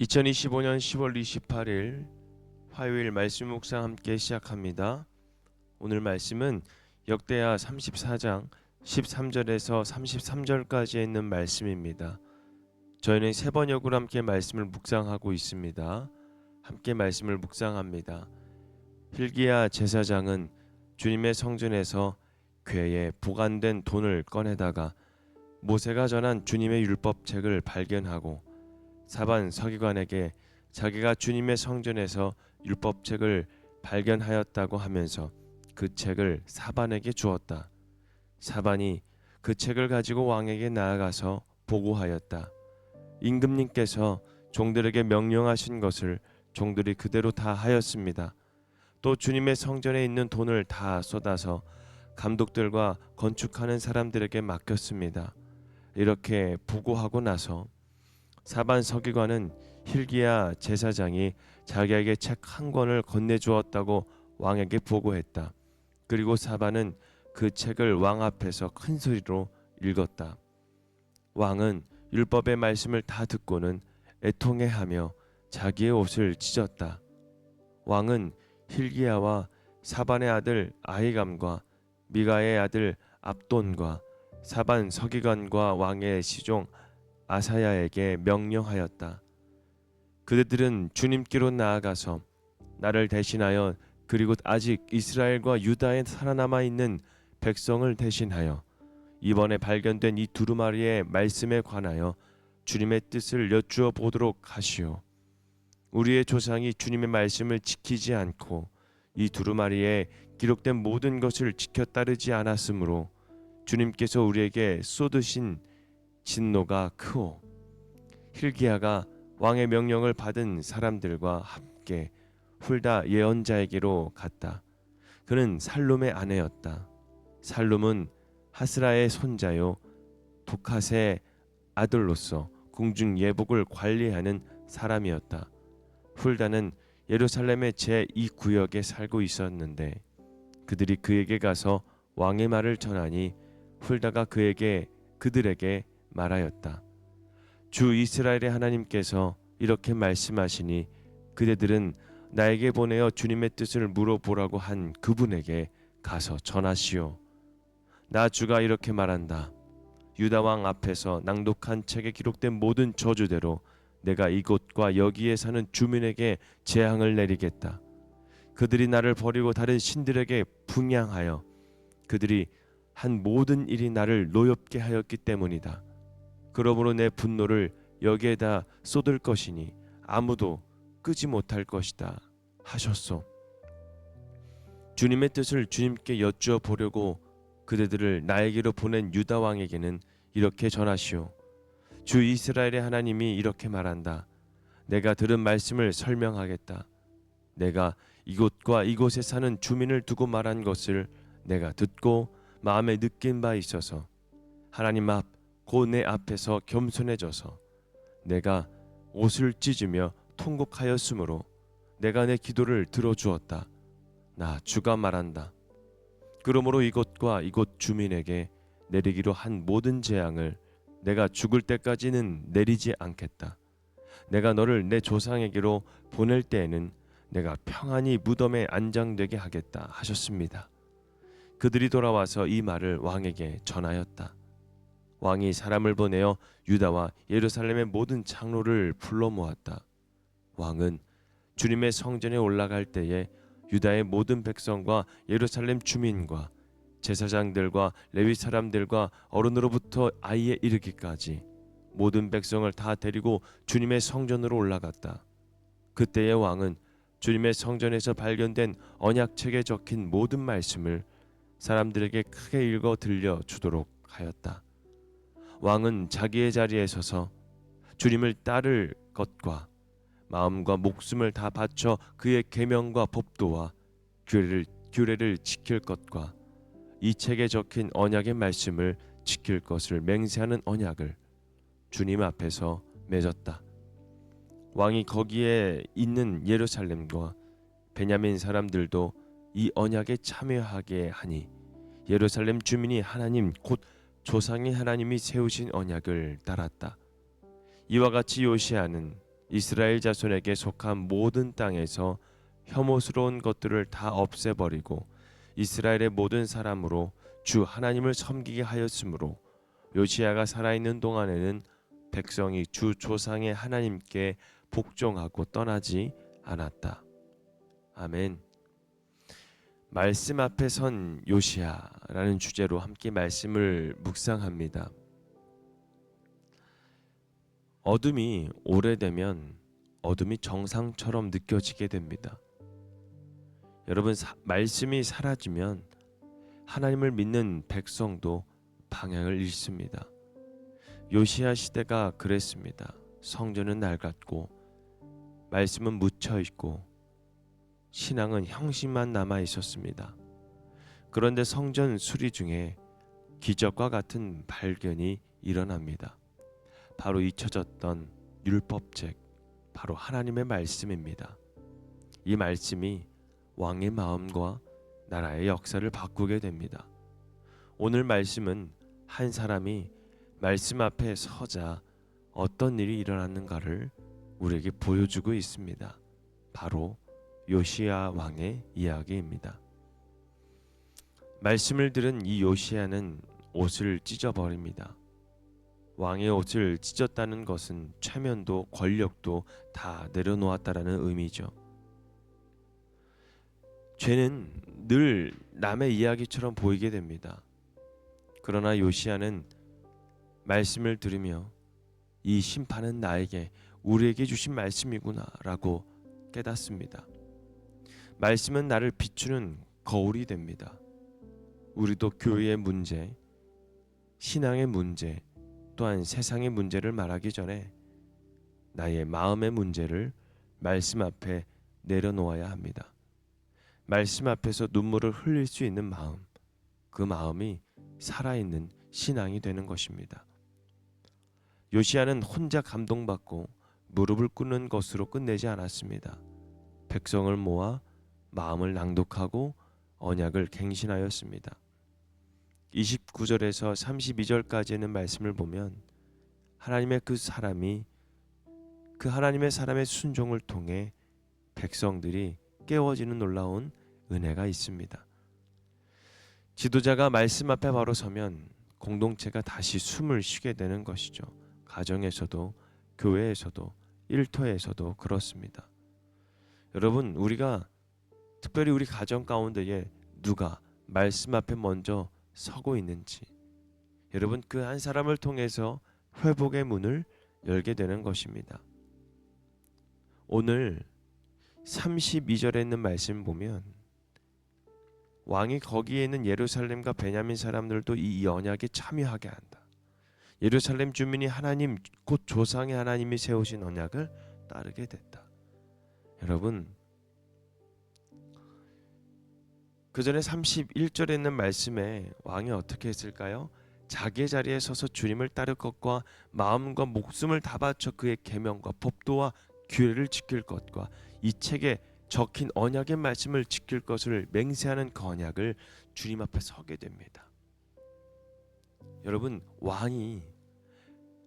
2025년 10월 28일 화요일 말씀 묵상 함께 시작합니다. 오늘 말씀은 역대하 34장 13절에서 33절까지에 있는 말씀입니다. 저희는 세 번역으로 함께 말씀을 묵상하고 있습니다. 함께 말씀을 묵상합니다. hil기야 제사장은 주님의 성전에서 궤에 보관된 돈을 꺼내다가 모세가 전한 주님의 율법책을 발견하고 사반 서기관에게 자기가 주님의 성전에서 율법책을 발견하였다고 하면서 그 책을 사반에게 주었다. 사반이 그 책을 가지고 왕에게 나아가서 보고하였다. 임금님께서 종들에게 명령하신 것을 종들이 그대로 다 하였습니다. 또 주님의 성전에 있는 돈을 다 쏟아서 감독들과 건축하는 사람들에게 맡겼습니다. 이렇게 보고하고 나서 사반 서기관은 hil기야 제사장이 자기에게 책 한 권을 건네주었다고 왕에게 보고했다. 그리고 사반은 그 책을 왕 앞에서 큰 소리로 읽었다. 왕은 율법의 말씀을 다 듣고는 애통해하며 자기의 옷을 찢었다. 왕은 hil기야와 사반의 아들 아히감과 미가의 아들 압돈과 사반 서기관과 왕의 시종 아사야에게 명령하였다. 그들은 주님께로 나아가서 나를 대신하여 그리고 아직 이스라엘과 유다에 살아남아 있는 백성을 대신하여 이번에 발견된 이 두루마리의 말씀에 관하여 주님의 뜻을 여쭈어 보도록 하시오. 우리의 조상이 주님의 말씀을 지키지 않고 이 두루마리에 기록된 모든 것을 지켜 따르지 않았으므로 주님께서 우리에게 쏟으신 진노가 크오. hil기야가 왕의 명령을 받은 사람들과 함께 훌다 예언자에게로 갔다. 그는 살룸의 아내였다. 살룸은 하스라의 손자요 독핫의 아들로서 궁중 예복을 관리하는 사람이었다. 훌다는 예루살렘의 제2구역에 살고 있었는데 그들이 그에게 가서 왕의 말을 전하니 훌다가 그들에게 말하였다. 주 이스라엘의 하나님께서 이렇게 말씀하시니 그대들은 나에게 보내어 주님의 뜻을 물어보라고 한 그분에게 가서 전하시오. 나 주가 이렇게 말한다. 유다 왕 앞에서 낭독한 책에 기록된 모든 저주대로 내가 이곳과 여기에 사는 주민에게 재앙을 내리겠다. 그들이 나를 버리고 다른 신들에게 분향하여 그들이 한 모든 일이 나를 노엽게 하였기 때문이다. 그러므로 내 분노를 여기에다 쏟을 것이니 아무도 끄지 못할 것이다 하셨소. 주님의 뜻을 주님께 여쭈어 보려고 그대들을 나에게로 보낸 유다 왕에게는 이렇게 전하시오. 주 이스라엘의 하나님이 이렇게 말한다. 내가 들은 말씀을 설명하겠다. 내가 이곳과 이곳에 사는 주민을 두고 말한 것을 내가 듣고 마음에 느낀 바 있어서 하나님 앞 곧 내 앞에서 겸손해져서 내가 옷을 찢으며 통곡하였으므로 내가 내 기도를 들어주었다. 나 주가 말한다. 그러므로 이곳과 이곳 주민에게 내리기로 한 모든 재앙을 내가 죽을 때까지는 내리지 않겠다. 내가 너를 내 조상에게로 보낼 때에는 내가 평안히 무덤에 안장되게 하겠다 하셨습니다. 그들이 돌아와서 이 말을 왕에게 전하였다. 왕이 사람을 보내어 유다와 예루살렘의 모든 장로를 불러 모았다. 왕은 주님의 성전에 올라갈 때에 유다의 모든 백성과 예루살렘 주민과 제사장들과 레위 사람들과 어른으로부터 아이에 이르기까지 모든 백성을 다 데리고 주님의 성전으로 올라갔다. 그때의 왕은 주님의 성전에서 발견된 언약책에 적힌 모든 말씀을 사람들에게 크게 읽어 들려 주도록 하였다. 왕은 자기의 자리에 서서 주님을 따를 것과 마음과 목숨을 다 바쳐 그의 계명과 법도와 규례를 지킬 것과 이 책에 적힌 언약의 말씀을 지킬 것을 맹세하는 언약을 주님 앞에서 맺었다. 왕이 거기에 있는 예루살렘과 베냐민 사람들도 이 언약에 참여하게 하니 예루살렘 주민이 하나님 곧 조상의 하나님이 세우신 언약을 따랐다. 이와 같이 요시야는 이스라엘 자손에게 속한 모든 땅에서 혐오스러운 것들을 다 없애버리고 이스라엘의 모든 사람으로 주 하나님을 섬기게 하였으므로 요시야가 살아있는 동안에는 백성이 주 조상의 하나님께 복종하고 떠나지 않았다. 아멘. 말씀 앞에 선 요시야라는 주제로 함께 말씀을 묵상합니다. 어둠이 오래되면 어둠이 정상처럼 느껴지게 됩니다. 여러분, 말씀이 사라지면 하나님을 믿는 백성도 방향을 잃습니다. 요시야 시대가 그랬습니다. 성전은 낡았고 말씀은 묻혀 있고 신앙은 형식만 남아 있었습니다. 그런데 성전 수리 중에 기적과 같은 발견이 일어납니다. 바로 잊혀졌던 율법책, 바로 하나님의 말씀입니다. 이 말씀이 왕의 마음과 나라의 역사를 바꾸게 됩니다. 오늘 말씀은 한 사람이 말씀 앞에 서자 어떤 일이 일어났는가를 우리에게 보여주고 있습니다. 바로 요시야 왕의 이야기입니다. 말씀을 들은 이 요시야는 옷을 찢어버립니다. 왕의 옷을 찢었다는 것은 체면도 권력도 다 내려놓았다라는 의미죠. 죄는 늘 남의 이야기처럼 보이게 됩니다. 그러나 요시야는 말씀을 들으며 이 심판은 나에게, 우리에게 주신 말씀이구나 라고 깨닫습니다. 말씀은 나를 비추는 거울이 됩니다. 우리도 교회의 문제, 신앙의 문제, 또한 세상의 문제를 말하기 전에 나의 마음의 문제를 말씀 앞에 내려놓아야 합니다. 말씀 앞에서 눈물을 흘릴 수 있는 마음, 그 마음이 살아있는 신앙이 되는 것입니다. 요시야는 혼자 감동받고 무릎을 꿇는 것으로 끝내지 않았습니다. 백성을 모아 마음을 낭독하고 언약을 갱신하였습니다. 29절에서 32절까지는 말씀을 보면 하나님의 그 사람이 그 하나님의 사람의 순종을 통해 백성들이 깨워지는 놀라운 은혜가 있습니다. 지도자가 말씀 앞에 바로 서면 공동체가 다시 숨을 쉬게 되는 것이죠. 가정에서도 교회에서도 일터에서도 그렇습니다. 여러분, 우리가 특별히 우리 가정 가운데에 누가 말씀 앞에 먼저 서고 있는지, 여러분, 그 한 사람을 통해서 회복의 문을 열게 되는 것입니다. 오늘 32절에 있는 말씀 보면 왕이 거기에 있는 예루살렘과 베냐민 사람들도 이 언약에 참여하게 한다. 예루살렘 주민이 하나님, 곧 조상의 하나님이 세우신 언약을 따르게 됐다. 여러분, 그 전에 31절에 있는 말씀에 왕이 어떻게 했을까요? 자기의 자리에 서서 주님을 따를 것과 마음과 목숨을 다 바쳐 그의 계명과 법도와 규례를 지킬 것과 이 책에 적힌 언약의 말씀을 지킬 것을 맹세하는 그 언약을 주님 앞에 서게 됩니다. 여러분, 왕이,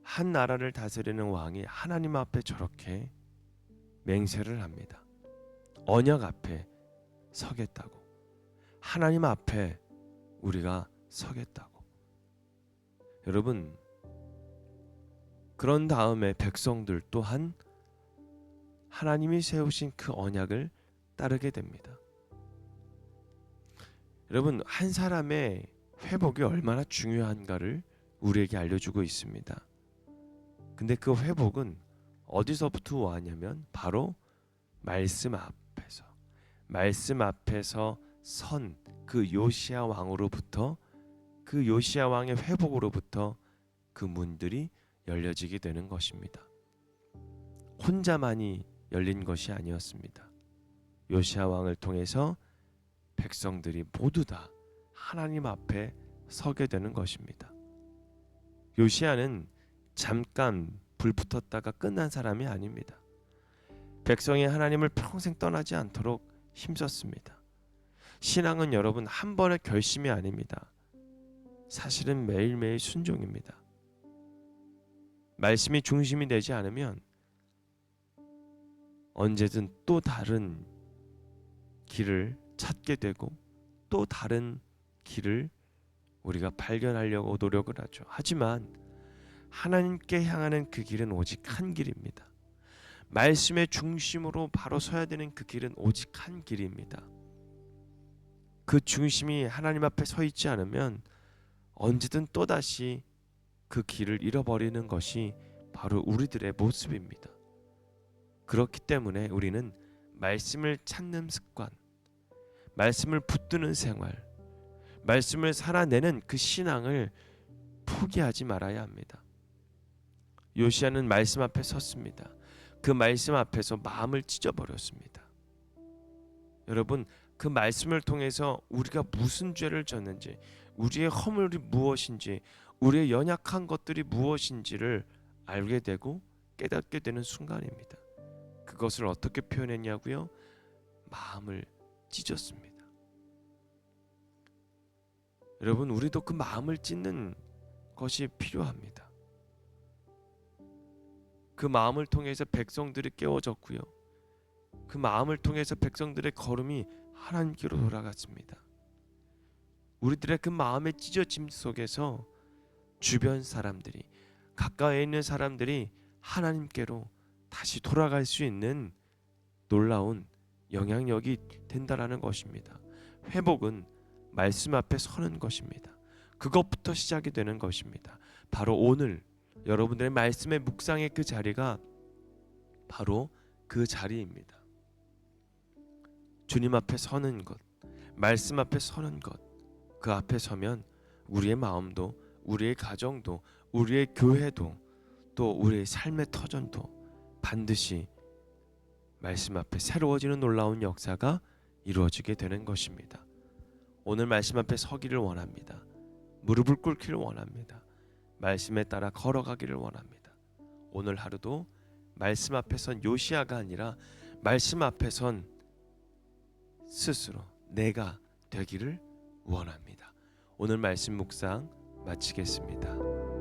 한 나라를 다스리는 왕이 하나님 앞에 저렇게 맹세를 합니다. 언약 앞에 서겠다고, 하나님 앞에 우리가 서겠다고. 여러분, 그런 다음에 백성들 또한 하나님이 세우신 그 언약을 따르게 됩니다. 여러분, 한 사람의 회복이 얼마나 중요한가를 우리에게 알려주고 있습니다. 근데 그 회복은 어디서부터 왔냐면 바로 말씀 앞에서 선 그 요시야 왕으로부터, 그 요시야 왕의 회복으로부터 그 문들이 열려지게 되는 것입니다. 혼자만이 열린 것이 아니었습니다. 요시야 왕을 통해서 백성들이 모두 다 하나님 앞에 서게 되는 것입니다. 요시야는 잠깐 불 붙었다가 끝난 사람이 아닙니다. 백성이 하나님을 평생 떠나지 않도록 힘썼습니다. 신앙은 여러분 한 번의 결심이 아닙니다. 사실은 매일매일 순종입니다. 말씀이 중심이 되지 않으면 언제든 또 다른 길을 찾게 되고 또 다른 길을 우리가 발견하려고 노력을 하죠. 하지만 하나님께 향하는 그 길은 오직 한 길입니다. 말씀의 중심으로 바로 서야 되는 그 길은 오직 한 길입니다. 그 중심이 하나님 앞에 서 있지 않으면 언제든 또다시 그 길을 잃어버리는 것이 바로 우리들의 모습입니다. 그렇기 때문에 우리는 말씀을 찾는 습관, 말씀을 붙드는 생활, 말씀을 살아내는 그 신앙을 포기하지 말아야 합니다. 요시야는 말씀 앞에 섰습니다. 그 말씀 앞에서 마음을 찢어버렸습니다. 여러분, 그 말씀을 통해서 우리가 무슨 죄를 졌는지, 우리의 허물이 무엇인지, 우리의 연약한 것들이 무엇인지를 알게 되고 깨닫게 되는 순간입니다. 그것을 어떻게 표현했냐고요? 마음을 찢었습니다. 여러분, 우리도 그 마음을 찢는 것이 필요합니다. 그 마음을 통해서 백성들이 깨워졌고요. 그 마음을 통해서 백성들의 걸음이 하나님께로 돌아갔습니다. 우리들의 그 마음의 찢어짐 속에서 주변 사람들이, 가까이에 있는 사람들이 하나님께로 다시 돌아갈 수 있는 놀라운 영향력이 된다라는 것입니다. 회복은 말씀 앞에 서는 것입니다. 그것부터 시작이 되는 것입니다. 바로 오늘 여러분들의 말씀의 묵상의 그 자리가 바로 그 자리입니다. 주님 앞에 서는 것, 말씀 앞에 서는 것, 그 앞에 서면 우리의 마음도, 우리의 가정도, 우리의 교회도, 또 우리의 삶의 터전도 반드시 말씀 앞에 새로워지는 놀라운 역사가 이루어지게 되는 것입니다. 오늘 말씀 앞에 서기를 원합니다. 무릎을 꿇기를 원합니다. 말씀에 따라 걸어가기를 원합니다. 오늘 하루도 말씀 앞에 선 요시야가 아니라 말씀 앞에 선 스스로 내가 되기를 원합니다. 오늘 말씀 묵상 마치겠습니다.